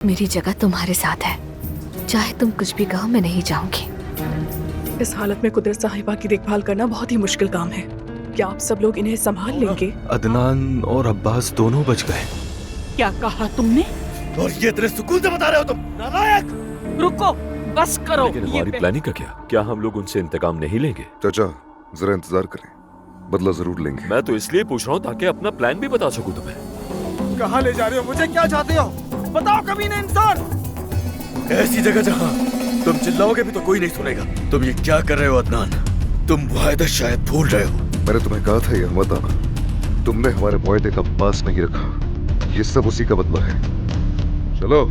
मेरी जगह तुम्हारे साथ है, चाहे तुम कुछ भी कहो मैं नहीं जाऊंगी। इस हालत में कुदरत साहिबा की देखभाल करना बहुत ही मुश्किल काम है। क्या आप सब लोग इन्हें संभाल लेंगे? अदनान और अब्बास दोनों बच गए। क्या कहा तुमने? और ये तेरे सुकून से बता रहे हो तुम नालायक। रुको, बस करो। लेकिन हमारी प्लानिंग का क्या हम लोग उनसे इंतकाम नहीं लेंगे? चाचा जरा इंतजार करें, बदला जरूर लेंगे। मैं तो इसलिए पूछ रहा हूँ ताकि अपना प्लान भी बता सकूं तुम्हें। कहाँ ले जा रहे हो मुझे? क्या चाहते हो बताओ कमीने इंसान। ऐसी जगह जहाँ तुम चिल्लाओगे भी तो कोई नहीं सुनेगा। तुम ये क्या कर रहे हो अदनान? तुम वायदा शायद भूल रहे हो। मैंने तुम्हें कहा था ये मत आना, तुमने हमारे वायदे का पास नहीं रखा। ये सब उसी का बदला है। चलो।